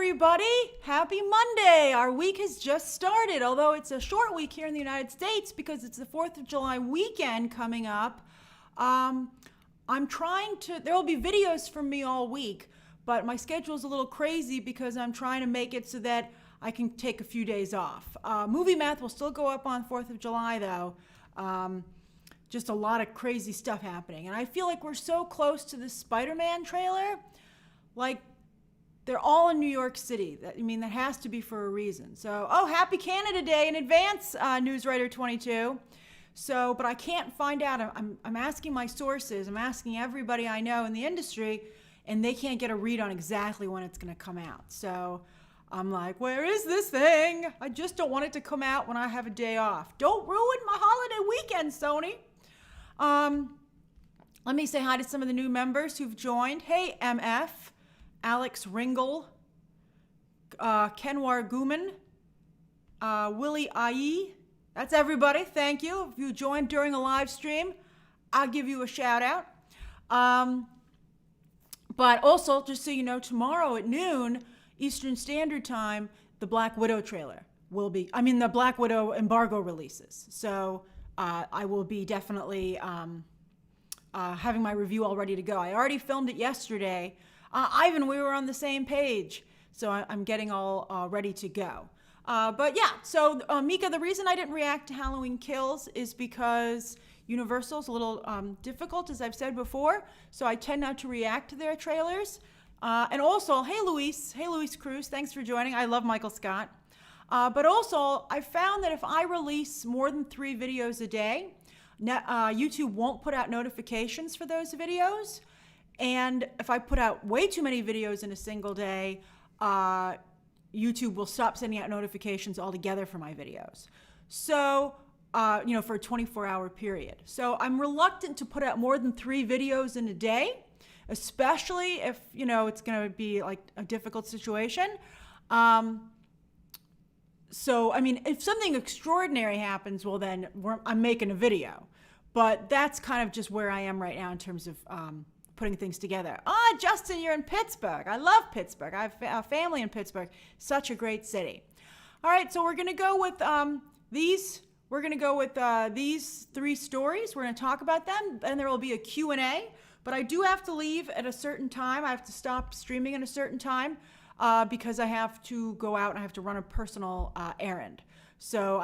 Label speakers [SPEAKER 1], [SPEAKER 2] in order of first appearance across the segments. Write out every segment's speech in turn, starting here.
[SPEAKER 1] everybody. Happy Monday. Our week has just started, although it's a short week here in the United States because it's the 4th of July weekend coming up. There will be videos from me all week, but my schedule's a little crazy because I'm trying to make it so that I can take a few days off. Movie Math will still go up on 4th of July though. Just a lot of crazy stuff happening. And I feel like we're so close to the Spider-Man trailer. Like, they're all in New York City. That has to be for a reason. So, happy Canada Day in advance, Newswriter 22. So, but I can't find out. I'm asking my sources. I'm asking everybody I know in the industry, and they can't get a read on exactly when it's going to come out. So I'm like, where is this thing? I just don't want it to come out when I have a day off. Don't ruin my holiday weekend, Sony. Let me say hi to some of the new members who've joined. Hey, MF. Alex Ringel, Kenwar Guman, Willie Ai. That's everybody. Thank you. If you joined during a live stream, I'll give you a shout out. But also, just so you know, tomorrow at noon Eastern Standard Time, the Black Widow trailer will be, the Black Widow embargo releases. So I will be definitely having my review all ready to go. I already filmed it yesterday. Ivan, we were on the same page, so I'm getting all ready to go. But yeah, so Mika, the reason I didn't react to Halloween Kills is because Universal's a little difficult, as I've said before, so I tend not to react to their trailers. And also, hey Luis Cruz, thanks for joining. I love Michael Scott. But also, I found that if I release more than 3 videos a day, YouTube won't put out notifications for those videos. And if I put out way too many videos in a single day, YouTube will stop sending out notifications altogether for my videos. So, for a 24-hour period. So I'm reluctant to put out more than 3 videos in a day, especially if, it's going to be like a difficult situation. If something extraordinary happens, well, then I'm making a video. But that's kind of just where I am right now in terms of putting things together. Justin, you're in Pittsburgh. I love Pittsburgh. I have a family in Pittsburgh. Such a great city. All right, so we're going to go with these. We're going to go with these 3 stories. We're going to talk about them, and there will be a Q&A. But I do have to leave at a certain time. I have to stop streaming at a certain time because I have to go out and I have to run a personal errand. So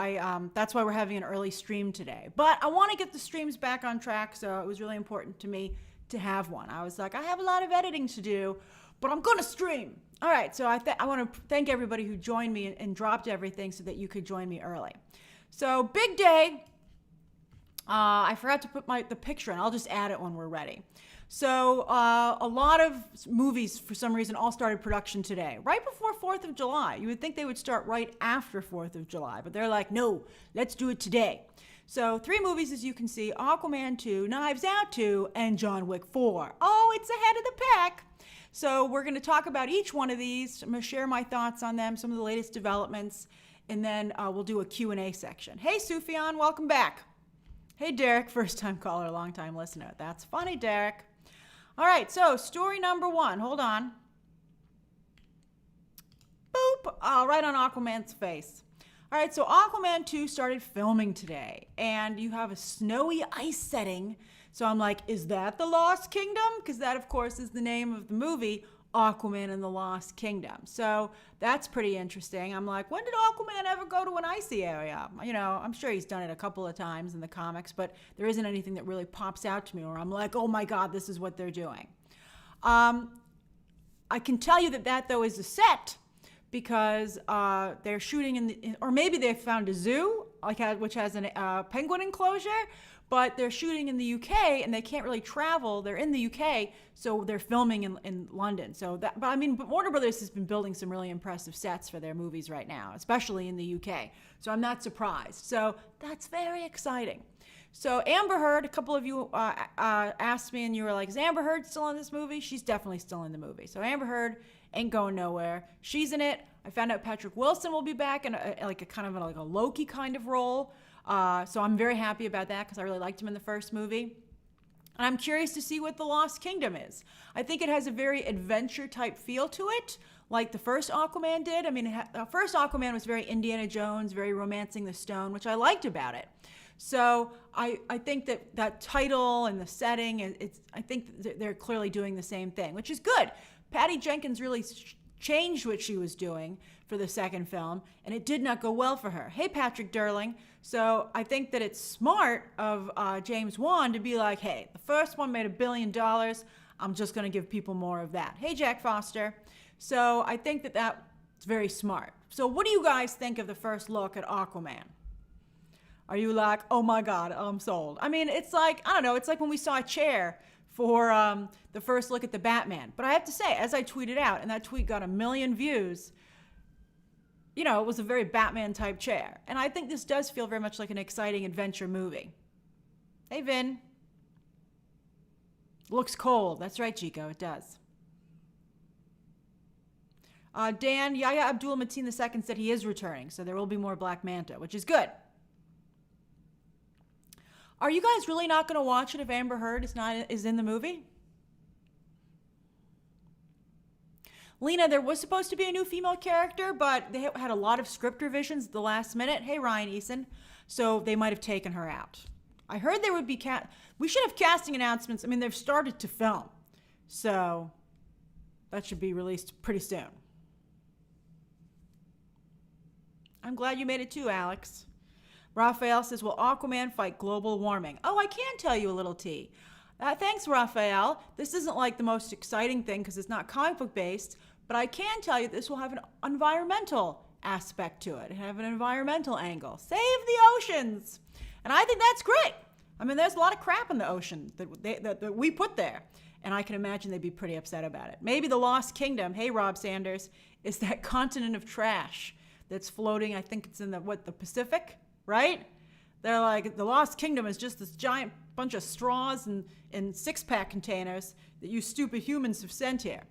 [SPEAKER 1] that's why we're having an early stream today. But I want to get the streams back on track, so it was really important to me to have one. I was like, I have a lot of editing to do, but I'm going to stream. All right, so I want to thank everybody who joined me and dropped everything so that you could join me early. So big day. I forgot to put the picture in. I'll just add it when we're ready. So a lot of movies, for some reason, all started production today, right before 4th of July. You would think they would start right after 4th of July, but they're like, no, let's do it today. So 3 movies, as you can see: Aquaman 2, Knives Out 2, and John Wick 4. Oh, it's ahead of the pack. So we're going to talk about each one of these. I'm going to share my thoughts on them, some of the latest developments, and then we'll do a Q&A section. Hey, Sufyan, welcome back. Hey, Derek, first-time caller, long-time listener. That's funny, Derek. All right, so story number 1. Hold on. Boop. Right on Aquaman's face. All right, so Aquaman 2 started filming today, and you have a snowy ice setting. So I'm like, is that the Lost Kingdom? Because that, of course, is the name of the movie, Aquaman and the Lost Kingdom. So that's pretty interesting. I'm like, when did Aquaman ever go to an icy area? I'm sure he's done it a couple of times in the comics, but there isn't anything that really pops out to me where I'm like, oh my God, this is what they're doing. I can tell you that though is a set, because they're shooting or maybe they found a zoo which has a penguin enclosure, but they're shooting in the UK and they can't really travel. They're in the UK, so they're filming in London. But Warner Brothers has been building some really impressive sets for their movies right now, especially in the UK. So I'm not surprised. So that's very exciting. So Amber Heard, a couple of you asked me and you were like, is Amber Heard still in this movie? She's definitely still in the movie. So Amber Heard ain't going nowhere. She's in it. I found out Patrick Wilson will be back in a kind of a Loki kind of role. So I'm very happy about that because I really liked him in the first movie. And I'm curious to see what The Lost Kingdom is. I think it has a very adventure type feel to it, like the first Aquaman did. I mean, the first Aquaman was very Indiana Jones, very Romancing the Stone, which I liked about it. So I think that title and the setting, I think they're clearly doing the same thing, which is good. Patty Jenkins really changed what she was doing for the second film, and it did not go well for her. Hey, Patrick Derling. So I think that it's smart of James Wan to be like, hey, the first one made $1 billion. I'm just going to give people more of that. Hey, Jack Foster. So I think that that's very smart. So what do you guys think of the first look at Aquaman? Are you like, oh my God, I'm sold? I mean, it's like, I don't know, it's like when we saw a chair for the first look at the Batman. But I have to say, as I tweeted out, and that tweet got 1 million views, you know, it was a very Batman type chair. And I think this does feel very much like an exciting adventure movie. Hey, Vin. Looks cold. That's right, Chico, it does. Dan, Yahya Abdul Mateen II said he is returning, so there will be more Black Manta, which is good. Are you guys really not going to watch it if Amber Heard is in the movie? Lena, there was supposed to be a new female character, but they had a lot of script revisions at the last minute. Hey, Ryan Eason. So they might have taken her out. I heard there would be we should have casting announcements. I mean, they've started to film. So that should be released pretty soon. I'm glad you made it too, Alex. Raphael says, will Aquaman fight global warming? Oh, I can tell you a little tea. Thanks, Raphael. This isn't like the most exciting thing because it's not comic book based, but I can tell you this will have an environmental aspect to it. Have an environmental angle. Save the oceans. And I think that's great. I mean, there's a lot of crap in the ocean that we put there. And I can imagine they'd be pretty upset about it. Maybe the Lost Kingdom, hey, Rob Sanders, is that continent of trash that's floating. I think it's in the Pacific, right? They're like, the Lost Kingdom is just this giant bunch of straws and six-pack containers that you stupid humans have sent here.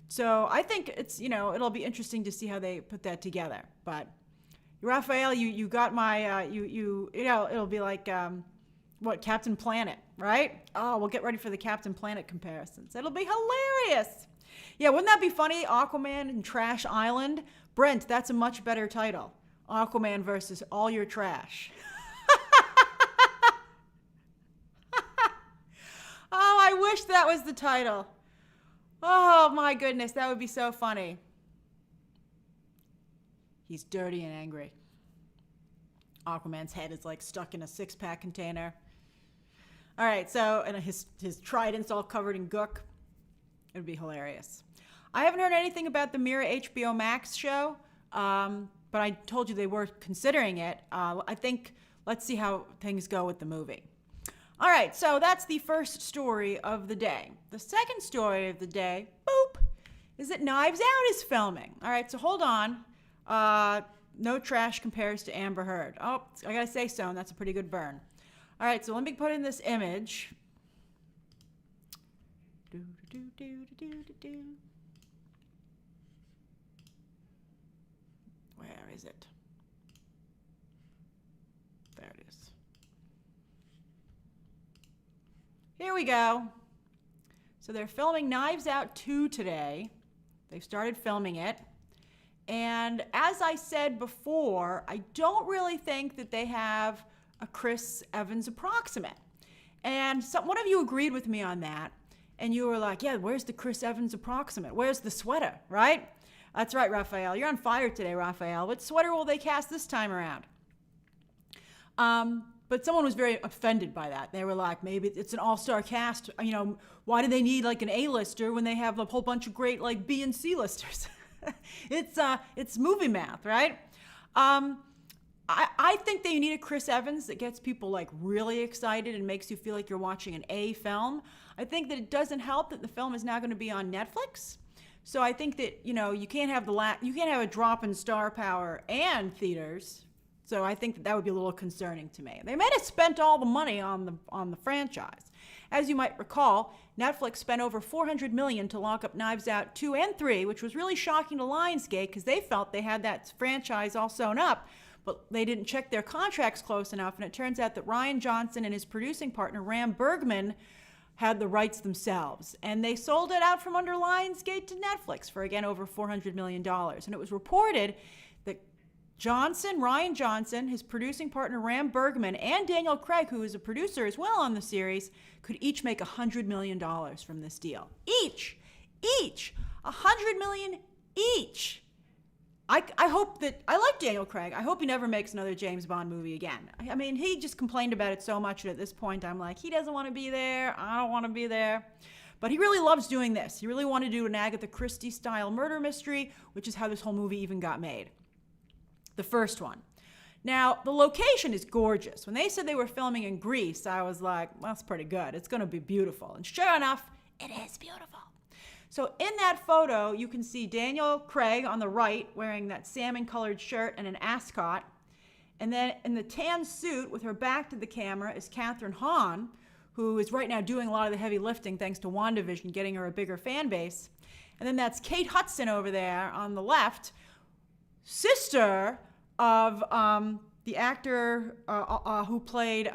[SPEAKER 1] So I think it's, it'll be interesting to see how they put that together. But Raphael, you got my, it'll be like, Captain Planet, right? Oh, we'll get ready for the Captain Planet comparisons. It'll be hilarious. Yeah, wouldn't that be funny? Aquaman and Trash Island. Brent, that's a much better title. Aquaman versus all your trash. Oh, I wish that was the title. Oh my goodness, that would be so funny. He's dirty and angry. Aquaman's head is like stuck in a six-pack container. All right, so, and his trident's all covered in gook. It would be hilarious. I haven't heard anything about the Mira HBO Max show, but I told you they were considering it. I think, let's see how things go with the movie. All right, so that's the first story of the day. The second story of the day, boop, is that Knives Out is filming. All right, so hold on. No trash compares to Amber Heard. Oh, I gotta say so, and that's a pretty good burn. All right, so let me put in this image. Where is it? There it is. Here we go. So they're filming Knives Out 2 today. They've started filming it. And as I said before, I don't really think that they have a Chris Evans approximate. And one of you agreed with me on that. And you were like, yeah, where's the Chris Evans approximate? Where's the sweater, right? That's right, Raphael. You're on fire today, Raphael. What sweater will they cast this time around? But someone was very offended by that. They were like, maybe it's an all-star cast. Why do they need like an A-lister when they have a whole bunch of great like B and C listers? It's movie math, right? I think that you need a Chris Evans that gets people like really excited and makes you feel like you're watching an A film. I think that it doesn't help that the film is now going to be on Netflix. So I think that you can't have a drop in star power and theaters. So I think that would be a little concerning to me. They might have spent all the money on the franchise. As you might recall, Netflix spent over $400 million to lock up Knives Out 2 and 3, which was really shocking to Lionsgate because they felt they had that franchise all sewn up, but they didn't check their contracts close enough. And it turns out that Rian Johnson and his producing partner, Ram Bergman, had the rights themselves, and they sold it out from under Lionsgate to Netflix for, again, over $400 million. And it was reported that Rian Johnson, his producing partner Ram Bergman, and Daniel Craig, who is a producer as well on the series, could each make $100 million from this deal. Each! $100 million each! I hope that, I like Daniel Craig. I hope he never makes another James Bond movie again. I mean, he just complained about it so much that at this point I'm like, he doesn't want to be there. I don't want to be there. But he really loves doing this. He really wanted to do an Agatha Christie style murder mystery, which is how this whole movie even got made. The first one. Now, the location is gorgeous. When they said they were filming in Greece, I was like, well, that's pretty good. It's going to be beautiful. And sure enough, it is beautiful. So in that photo, you can see Daniel Craig on the right wearing that salmon-colored shirt and an ascot. And then in the tan suit with her back to the camera is Catherine Hahn, who is right now doing a lot of the heavy lifting thanks to WandaVision, getting her a bigger fan base. And then that's Kate Hudson over there on the left, sister of the actor who played,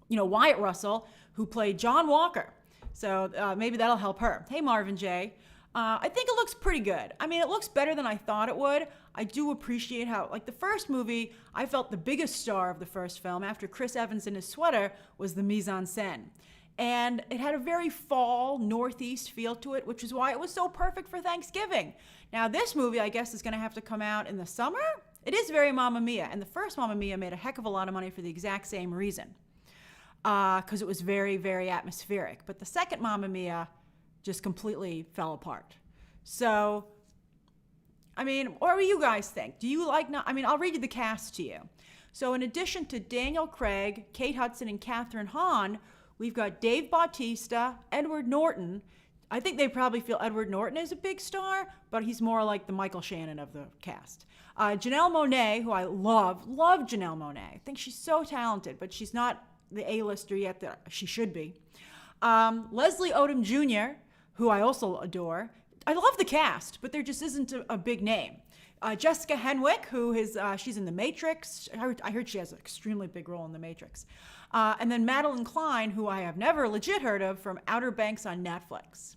[SPEAKER 1] Wyatt Russell, who played John Walker. So maybe that'll help her. Hey, Marvin J. I think it looks pretty good. I mean, it looks better than I thought it would. I do appreciate how, like the first movie, I felt the biggest star of the first film after Chris Evans in his sweater was the mise-en-scène. And it had a very fall, northeast feel to it, which is why it was so perfect for Thanksgiving. Now, this movie, I guess, is going to have to come out in the summer. It is very Mamma Mia, and the first Mamma Mia made a heck of a lot of money for the exact same reason. Because it was very, very atmospheric. But the second Mamma Mia just completely fell apart. So, I mean, what do you guys think? Do you like, I'll read you the cast to you. So in addition to Daniel Craig, Kate Hudson, and Catherine Hahn, we've got Dave Bautista, Edward Norton. I think they probably feel Edward Norton is a big star, but he's more like the Michael Shannon of the cast. Janelle Monáe, who I love Janelle Monáe. I think she's so talented, but she's not the A-lister yet that she should be. Leslie Odom Jr., who I also adore. I love the cast, but there just isn't a big name. Jessica Henwick, who is, she's in The Matrix. I heard she has an extremely big role in The Matrix. And then Madeline Klein, who I have never legit heard of, from Outer Banks on Netflix.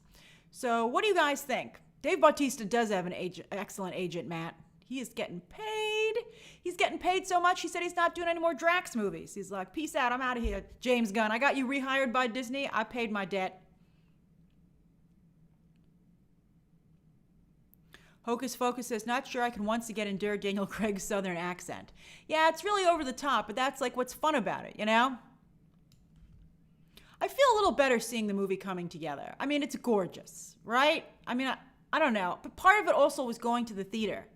[SPEAKER 1] So what do you guys think? Dave Bautista does have an excellent agent, Matt. He is getting paid. He's getting paid so much, he said he's not doing any more Drax movies. He's like, peace out, I'm out of here, James Gunn. I got you rehired by Disney. I paid my debt. Hocus Focus says, not sure I can once again endure Daniel Craig's southern accent. Yeah, it's really over the top, but that's like what's fun about it, you know? I feel a little better seeing the movie coming together. I mean, it's gorgeous, right? I mean, I don't know. But part of it also was going to the theater.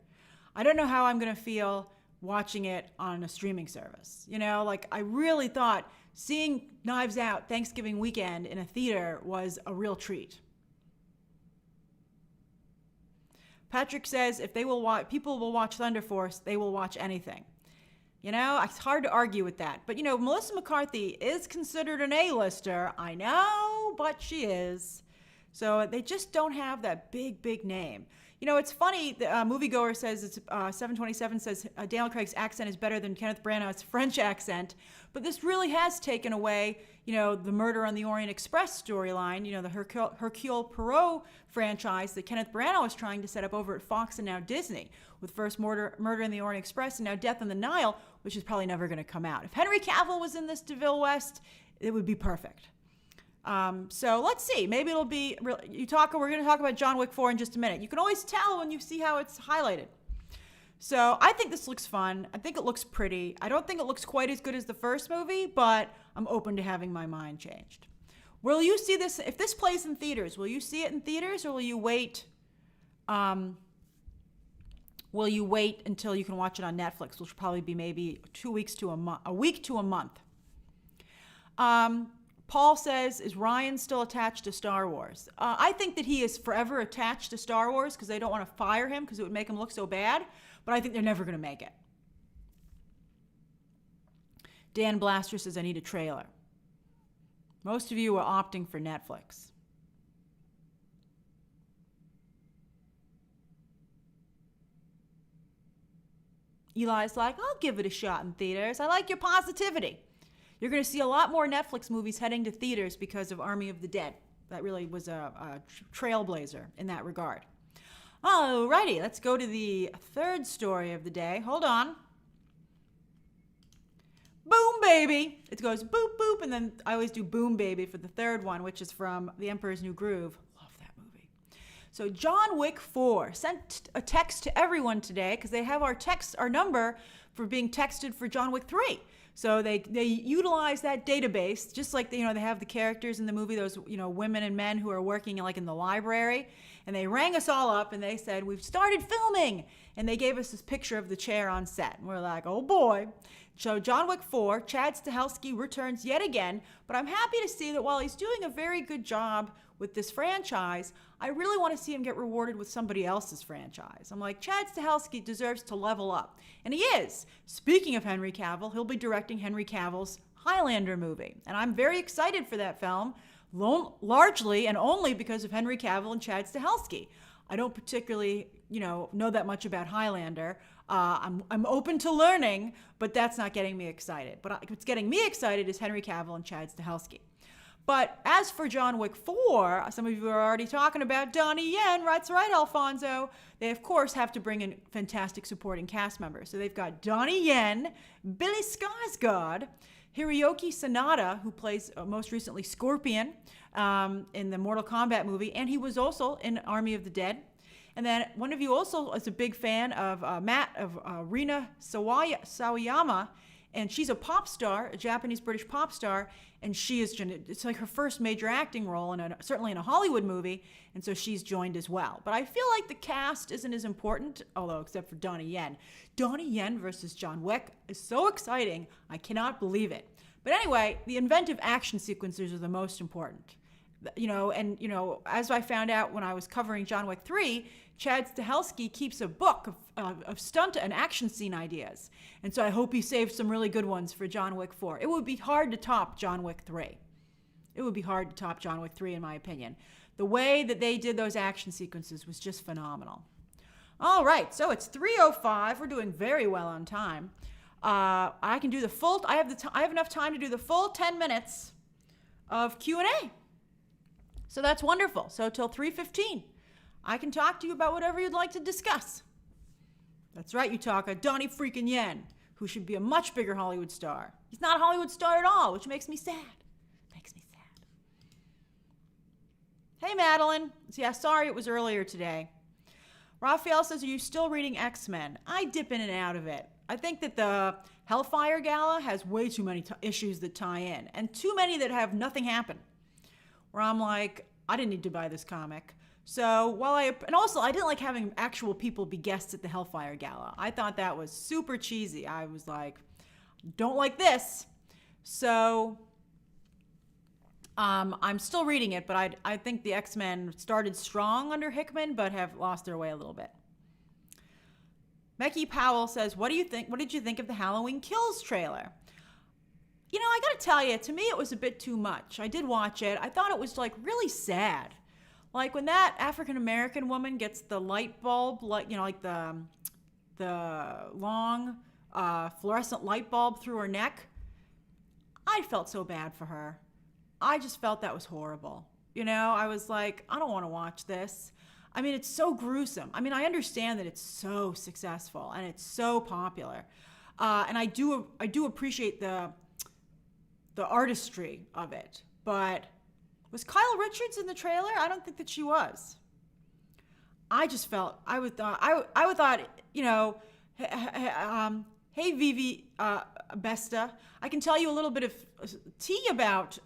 [SPEAKER 1] I don't know how I'm going to feel watching it on a streaming service. You know, like I really thought seeing Knives Out Thanksgiving weekend in a theater was a real treat. Patrick says if people will watch Thunder Force, they will watch anything. You know, it's hard to argue with that. But, you know, Melissa McCarthy is considered an A-lister. I know, but she is. So they just don't have that big name. You know, it's funny, the moviegoer says, 727 says Daniel Craig's accent is better than Kenneth Branagh's French accent. But this really has taken away, you know, the Murder on the Orient Express storyline, you know, the Hercule Poirot franchise that Kenneth Branagh was trying to set up over at Fox and now Disney, with first Murder in the Orient Express and now Death on the Nile, which is probably never going to come out. If Henry Cavill was in this DeVille West, it would be perfect. So let's see. Maybe it'll be, we're going to talk about John Wick 4 in just a minute. You can always tell when you see how it's highlighted. So I think this looks fun. I think it looks pretty. I don't think it looks quite as good as the first movie, but I'm open to having my mind changed. Will you see this, if this plays in theaters, will you see it in theaters or will you wait until you can watch it on Netflix, which will probably be maybe 2 weeks to a week to a month? Paul says, is Ryan still attached to Star Wars? I think that he is forever attached to Star Wars because they don't want to fire him because it would make him look so bad, but I think they're never going to make it. Dan Blaster says, I need a trailer. Most of you are opting for Netflix. Eli's like, I'll give it a shot in theaters. I like your positivity. You're going to see a lot more Netflix movies heading to theaters because of Army of the Dead. That really was a trailblazer in that regard. Alrighty, let's go to the third story of the day. Hold on. Boom, baby. It goes boop, boop, and then I always do boom, baby for the third one, which is from The Emperor's New Groove. Love that movie. So John Wick 4 sent a text to everyone today because they have our number for being texted for John Wick 3. So they utilize that database, just like they have the characters in the movie, those women and men who are working like in the library, and they rang us all up and they said, we've started filming, and they gave us this picture of the chair on set, and we're like, oh boy. So John Wick 4, Chad Stahelski returns yet again, but I'm happy to see that while he's doing a very good job with this franchise, I really want to see him get rewarded with somebody else's franchise. I'm like, Chad Stahelski deserves to level up. And he is. Speaking of Henry Cavill, he'll be directing Henry Cavill's Highlander movie. And I'm very excited for that film, largely and only because of Henry Cavill and Chad Stahelski. I don't particularly, know that much about Highlander. I'm open to learning, but that's not getting me excited. But what's getting me excited is Henry Cavill and Chad Stahelski. But as for John Wick 4, some of you are already talking about Donnie Yen. That's right, Alfonso. They, of course, have to bring in fantastic supporting cast members. So they've got Donnie Yen, Billy Skarsgård, Hiroyuki Sanada, who plays most recently Scorpion in the Mortal Kombat movie, and he was also in Army of the Dead. And then one of you also is a big fan of Rina Sawayama, and she's a pop star, a Japanese-British pop star, and it's like her first major acting role, certainly in a Hollywood movie, and so she's joined as well. But I feel like the cast isn't as important, although except for Donnie Yen. Donnie Yen versus John Wick is so exciting, I cannot believe it. But anyway, the inventive action sequences are the most important. As I found out when I was covering John Wick 3, Chad Stahelski keeps a book of stunt and action scene ideas. And so I hope he saved some really good ones for John Wick 4. It would be hard to top John Wick 3. It would be hard to top John Wick 3, in my opinion. The way that they did those action sequences was just phenomenal. All right, so it's 3:05. We're doing very well on time. I can do the full. I have enough time to do the full 10 minutes of Q&A. So that's wonderful. So till 3:15, I can talk to you about whatever you'd like to discuss. That's right, you talk. Donnie freaking Yen, who should be a much bigger Hollywood star. He's not a Hollywood star at all, which makes me sad. Hey, Madeline. Yeah, sorry it was earlier today. Raphael says, are you still reading X-Men? I dip in and out of it. I think that the Hellfire Gala has way too many issues that tie in, and too many that have nothing happen. Where I'm like, I didn't need to buy this comic. So I didn't like having actual people be guests at the Hellfire Gala. I thought that was super cheesy. I was like, don't like this. So I'm still reading it, but I think the X-Men started strong under Hickman, but have lost their way a little bit. Becky Powell says, what did you think of the Halloween Kills trailer? I gotta tell you, to me it was a bit too much. I did watch it. I thought it was like really sad. Like when that African-American woman gets the light bulb, like the long fluorescent light bulb through her neck, I felt so bad for her. I just felt that was horrible. I was like, I don't want to watch this. I mean, it's so gruesome. I mean, I understand that it's so successful and it's so popular. And I do appreciate the artistry of it. But was Kyle Richards in the trailer? I don't think that she was. I just felt, I would thought, hey Vivi Besta, I can tell you a little bit of tea about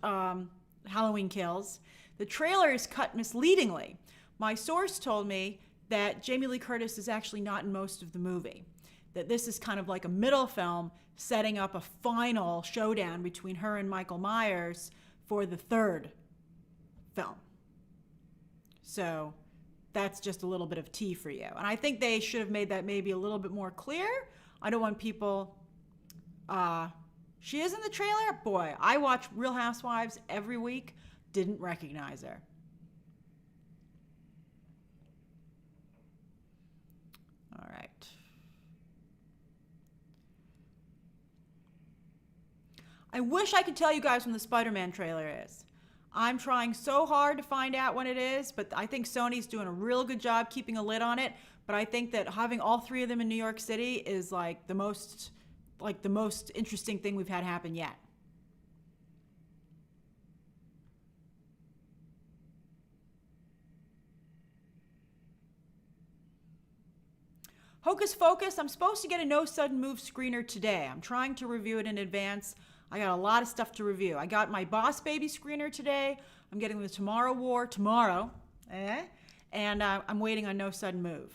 [SPEAKER 1] Halloween Kills. The trailer is cut misleadingly. My source told me that Jamie Lee Curtis is actually not in most of the movie. That this is kind of like a middle film setting up a final showdown between her and Michael Myers for the third film. So that's just a little bit of tea for you. And I think they should have made that maybe a little bit more clear. I don't want people... she is in the trailer? Boy, I watch Real Housewives every week. Didn't recognize her. All right. I wish I could tell you guys when the Spider-Man trailer is. I'm trying so hard to find out when it is, but I think Sony's doing a real good job keeping a lid on it. But I think that having all three of them in New York City is like the most interesting thing we've had happen yet. Hocus Pocus, I'm supposed to get a No Sudden Move screener today. I'm trying to review it in advance. I got a lot of stuff to review. I got my Boss Baby screener today. I'm getting the Tomorrow War tomorrow. And I'm waiting on No Sudden Move.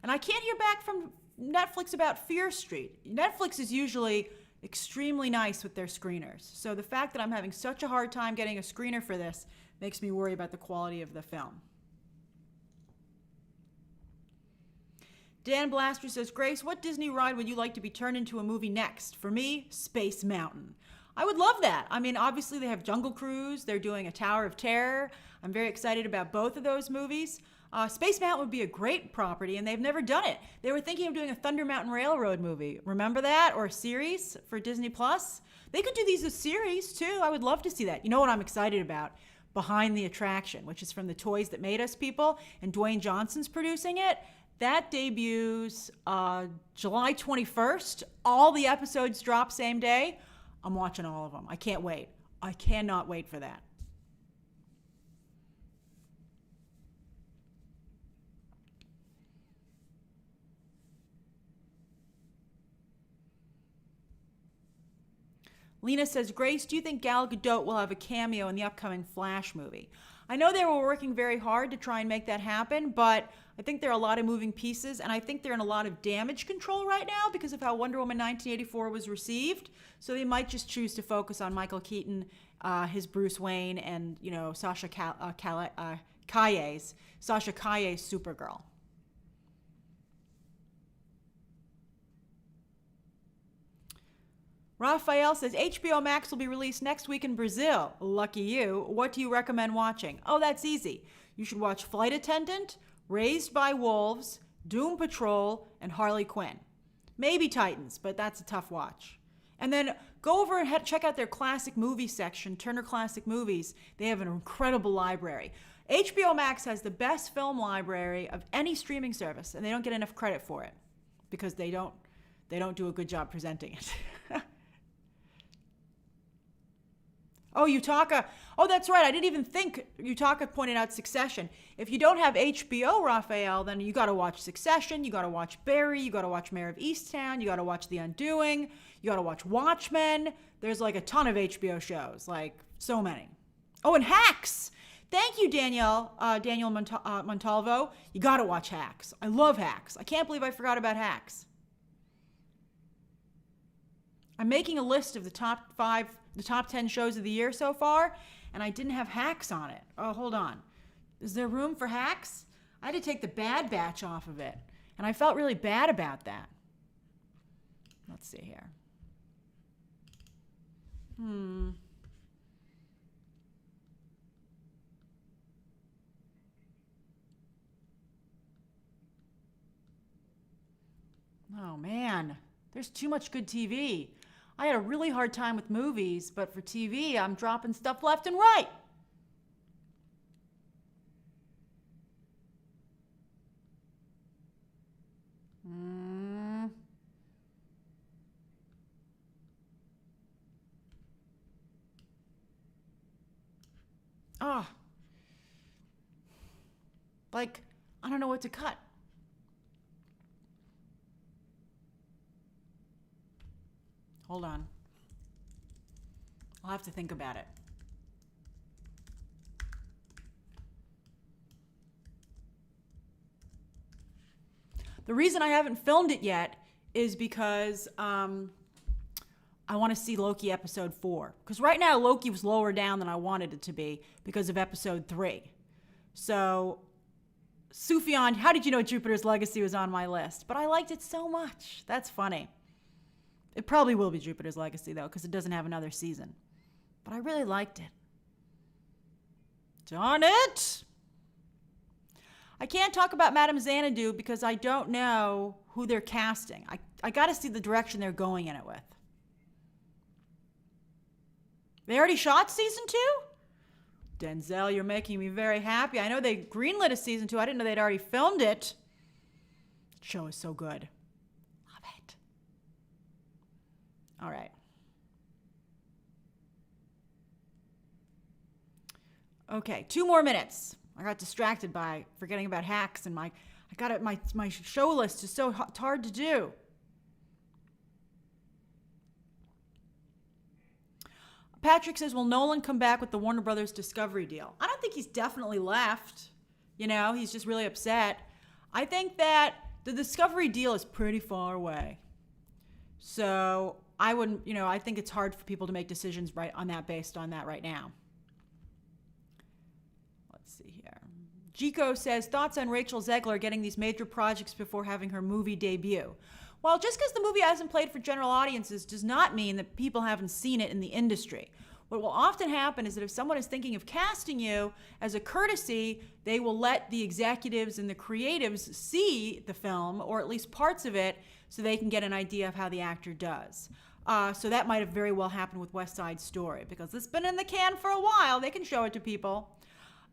[SPEAKER 1] And I can't hear back from Netflix about Fear Street. Netflix is usually extremely nice with their screeners. So the fact that I'm having such a hard time getting a screener for this makes me worry about the quality of the film. Dan Blaster says, Grace, what Disney ride would you like to be turned into a movie next? For me, Space Mountain. I would love that. I mean, obviously they have Jungle Cruise. They're doing a Tower of Terror. I'm very excited about both of those movies. Space Mountain would be a great property, and they've never done it. They were thinking of doing a Thunder Mountain Railroad movie. Remember that? Or a series for Disney+. They could do these as series, too. I would love to see that. You know what I'm excited about? Behind the Attraction, which is from the Toys That Made Us people, and Dwayne Johnson's producing it. That debuts July 21st. All the episodes drop same day. I'm watching all of them. I can't wait. I cannot wait for that. Lena says, Grace, do you think Gal Gadot will have a cameo in the upcoming Flash movie? I know they were working very hard to try and make that happen, but I think there are a lot of moving pieces, and I think they're in a lot of damage control right now because of how Wonder Woman 1984 was received. So they might just choose to focus on Michael Keaton, his Bruce Wayne, and Sasha Calle's Supergirl. Raphael says, HBO Max will be released next week in Brazil. Lucky you. What do you recommend watching? Oh, that's easy. You should watch Flight Attendant, Raised by Wolves, Doom Patrol, and Harley Quinn. Maybe Titans, but that's a tough watch. And then go over and check out their classic movie section, Turner Classic Movies. They have an incredible library. HBO Max has the best film library of any streaming service, and they don't get enough credit for it because they don't do a good job presenting it. Oh, Utaka. Oh, that's right. I didn't even think Utaka pointed out Succession. If you don't have HBO, Raphael, then you got to watch Succession. You got to watch Barry. You got to watch Mayor of Easttown. You got to watch The Undoing. You got to watch Watchmen. There's like a ton of HBO shows, like so many. Oh, and Hacks. Thank you, Daniel Montalvo. You got to watch Hacks. I love Hacks. I can't believe I forgot about Hacks. I'm making a list of the top 10 shows of the year so far, and I didn't have Hacks on it. Oh, hold on. Is there room for Hacks? I had to take the Bad Batch off of it, and I felt really bad about that. Let's see here. Oh, man. There's too much good TV. I had a really hard time with movies, but for TV, I'm dropping stuff left and right. Like, I don't know what to cut. Hold on. I'll have to think about it. The reason I haven't filmed it yet is because I want to see Loki episode 4. Because right now Loki was lower down than I wanted it to be because of episode 3. So, Sufjan, how did you know Jupiter's Legacy was on my list? But I liked it so much. That's funny. It probably will be Jupiter's Legacy, though, because it doesn't have another season. But I really liked it. Darn it! I can't talk about Madame Xanadu because I don't know who they're casting. I got to see the direction they're going in it with. They already shot season 2? Denzel, you're making me very happy. I know they greenlit a season 2. I didn't know they'd already filmed it. The show is so good. Love it. All right. Okay, 2 more minutes. I got distracted by forgetting about hacks, and my show list is so hard to do. Patrick says, will Nolan come back with the Warner Brothers Discovery deal? I don't think he's definitely left. He's just really upset. I think that the Discovery deal is pretty far away. So I wouldn't, I think it's hard for people to make decisions based on that right now. Let's see here. Jico says, thoughts on Rachel Zegler getting these major projects before having her movie debut? Well, just because the movie hasn't played for general audiences does not mean that people haven't seen it in the industry. What will often happen is that if someone is thinking of casting you, as a courtesy, they will let the executives and the creatives see the film, or at least parts of it, so they can get an idea of how the actor does. So that might have very well happened with West Side Story, because it's been in the can for a while. They can show it to people.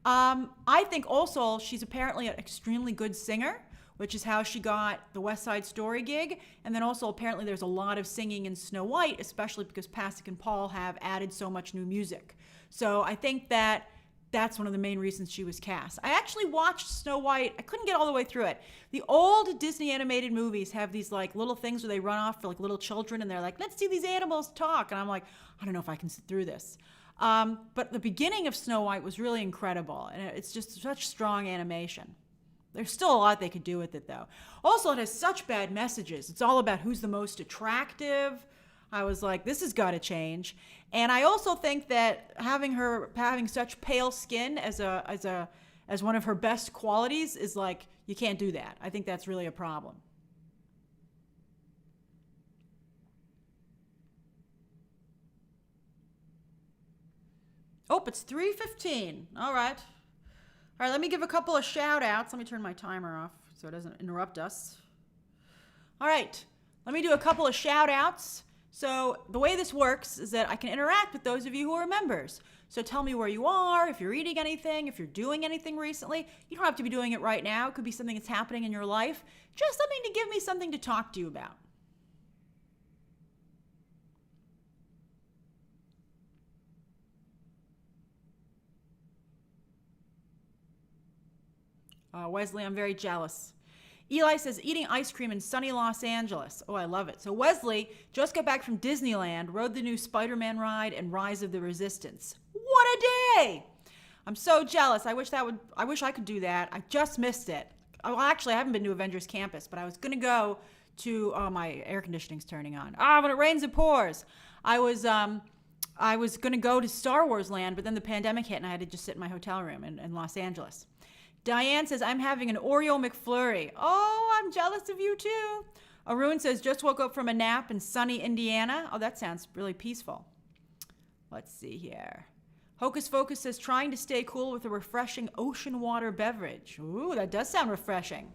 [SPEAKER 1] I think also she's apparently an extremely good singer, which is how she got the West Side Story gig. And then also apparently there's a lot of singing in Snow White, especially because Pasek and Paul have added so much new music. So I think that that's one of the main reasons she was cast. I actually watched Snow White. I couldn't get all the way through it. The old Disney animated movies have these like little things where they run off for like little children, and they're like, let's see these animals talk. And I'm like, I don't know if I can sit through this. But the beginning of Snow White was really incredible, and it's just such strong animation. There's still a lot they could do with it, though. Also, it has such bad messages. It's all about who's the most attractive. I was like, this has got to change. And I also think that having such pale skin as one of her best qualities is like, you can't do that. I think that's really a problem. Oh, it's 3:15. All right. All right, let me give a couple of shout outs. Let me turn my timer off so it doesn't interrupt us. All right, let me do a couple of shout outs. So the way this works is that I can interact with those of you who are members. So tell me where you are, if you're reading anything, if you're doing anything recently. You don't have to be doing it right now. It could be something that's happening in your life. Just something to give me something to talk to you about. Wesley, I'm very jealous. Eli says, eating ice cream in sunny Los Angeles. Oh, I love it. So Wesley just got back from Disneyland, rode the new Spider-Man ride and Rise of the Resistance. What a day! I'm so jealous. I wish I could do that. I just missed it. Well, actually, I haven't been to Avengers Campus, but I was going to go to, my air conditioning's turning on. When it rains, it pours. I was going to go to Star Wars Land, but then the pandemic hit and I had to just sit in my hotel room in Los Angeles. Diane says, I'm having an Oreo McFlurry. Oh, I'm jealous of you too. Arun says, just woke up from a nap in sunny Indiana. Oh, that sounds really peaceful. Let's see here. Hocus Focus says, trying to stay cool with a refreshing ocean water beverage. Ooh, that does sound refreshing.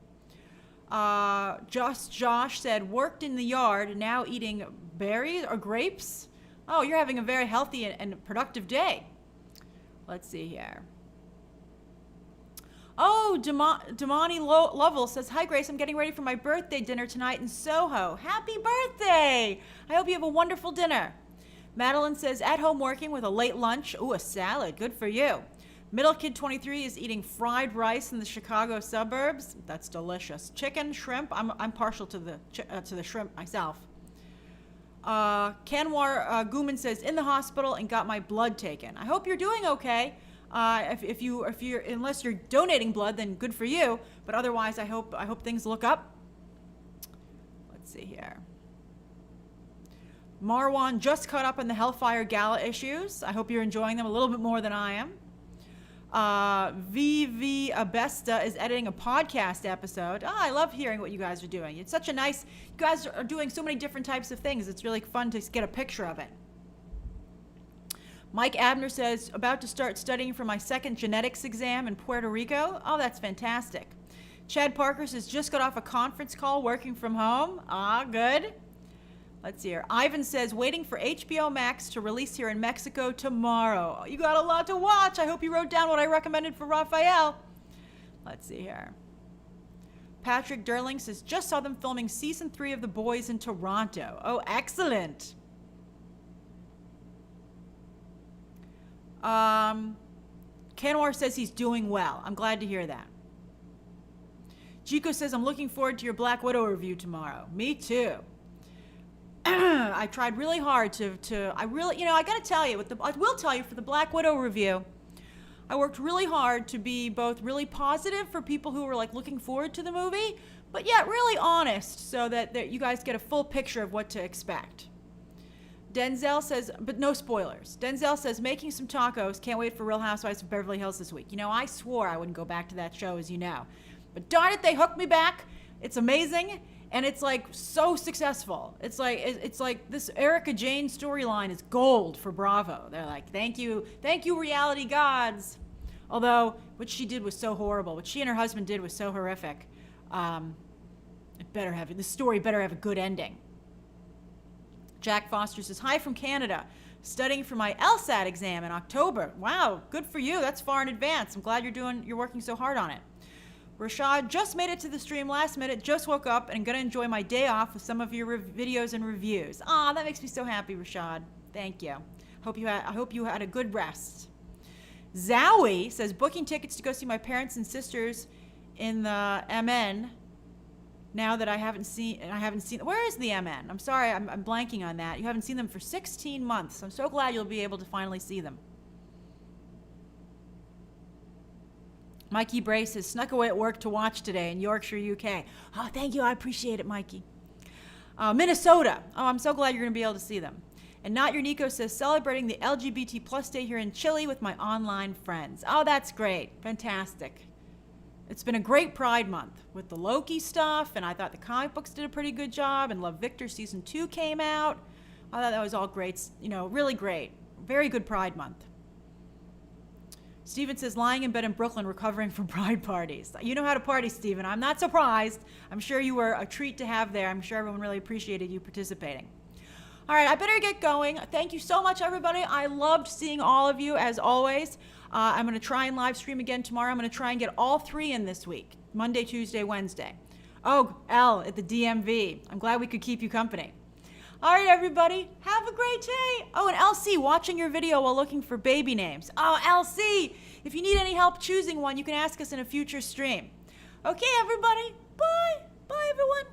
[SPEAKER 1] Josh said, worked in the yard, now eating berries or grapes. Oh, you're having a very healthy and productive day. Let's see here. Oh, Damani Lovell says, hi, Grace. I'm getting ready for my birthday dinner tonight in Soho. Happy birthday. I hope you have a wonderful dinner. Madeline says, at home working with a late lunch. Ooh, a salad. Good for you. Middle Kid 23 is eating fried rice in the Chicago suburbs. That's delicious. Chicken, shrimp. I'm partial to the shrimp myself. Kanwar Guman says, in the hospital and got my blood taken. I hope you're doing okay. Unless you're donating blood, then good for you. But otherwise, I hope things look up. Let's see here. Marwan just caught up on the Hellfire Gala issues. I hope you're enjoying them a little bit more than I am. VV Abesta is editing a podcast episode. I love hearing what you guys are doing. It's such a nice, you guys are doing so many different types of things. It's really fun to get a picture of it. Mike Abner says, about to start studying for my second genetics exam in Puerto Rico. Oh, that's fantastic. Chad Parker says, just got off a conference call working from home. Good. Let's see here. Ivan says, waiting for HBO Max to release here in Mexico tomorrow. You got a lot to watch. I hope you wrote down what I recommended for Raphael. Let's see here. Patrick Derling says, just saw them filming season 3 of The Boys in Toronto. Oh, excellent. Kanwar says he's doing well. I'm glad to hear that. Chico says, I'm looking forward to your Black Widow review tomorrow. Me too. I tried really hard I got to tell you, I will tell you for the Black Widow review, I worked really hard to be both really positive for people who were like looking forward to the movie, but yet really honest so that you guys get a full picture of what to expect. Denzel says, but no spoilers. Denzel says, making some tacos. Can't wait for Real Housewives of Beverly Hills this week. You know, I swore I wouldn't go back to that show, as you know. But darn it, they hooked me back. It's amazing. And it's like so successful. It's like this Erica Jane storyline is gold for Bravo. They're like, thank you, reality gods. Although what she did was so horrible. What she and her husband did was so horrific. The story better have a good ending. Jack Foster says, hi from Canada. Studying for my LSAT exam in October. Wow, good for you. That's far in advance. I'm glad you're working so hard on it. Rashad, just made it to the stream last minute, just woke up and going to enjoy my day off with some of your videos and reviews. Ah, that makes me so happy, Rashad. Thank you. I hope you had a good rest. Zowie says, booking tickets to go see my parents and sisters in the MN now that I haven't seen, where is the MN? I'm sorry, I'm blanking on that. You haven't seen them for 16 months. I'm so glad you'll be able to finally see them. Mikey Bray says, snuck away at work to watch today in Yorkshire, UK. Oh, thank you. I appreciate it, Mikey. Minnesota. Oh, I'm so glad you're going to be able to see them. And Not Your Nico says, celebrating the LGBT plus day here in Chile with my online friends. Oh, that's great. Fantastic. It's been a great Pride Month with the Loki stuff, and I thought the comic books did a pretty good job, and Love Victor Season 2 came out. I thought that was all great, really great. Very good Pride Month. Steven says, lying in bed in Brooklyn recovering from pride parties. You know how to party, Steven. I'm not surprised. I'm sure you were a treat to have there. I'm sure everyone really appreciated you participating. All right, I better get going. Thank you so much, everybody. I loved seeing all of you, as always. I'm going to try and live stream again tomorrow. I'm going to try and get all 3 in this week, Monday, Tuesday, Wednesday. Oh, L at the DMV. I'm glad we could keep you company. All right, everybody, have a great day. Oh, and LC, watching your video while looking for baby names. Oh, LC, if you need any help choosing one, you can ask us in a future stream. Okay, everybody, bye. Bye, everyone.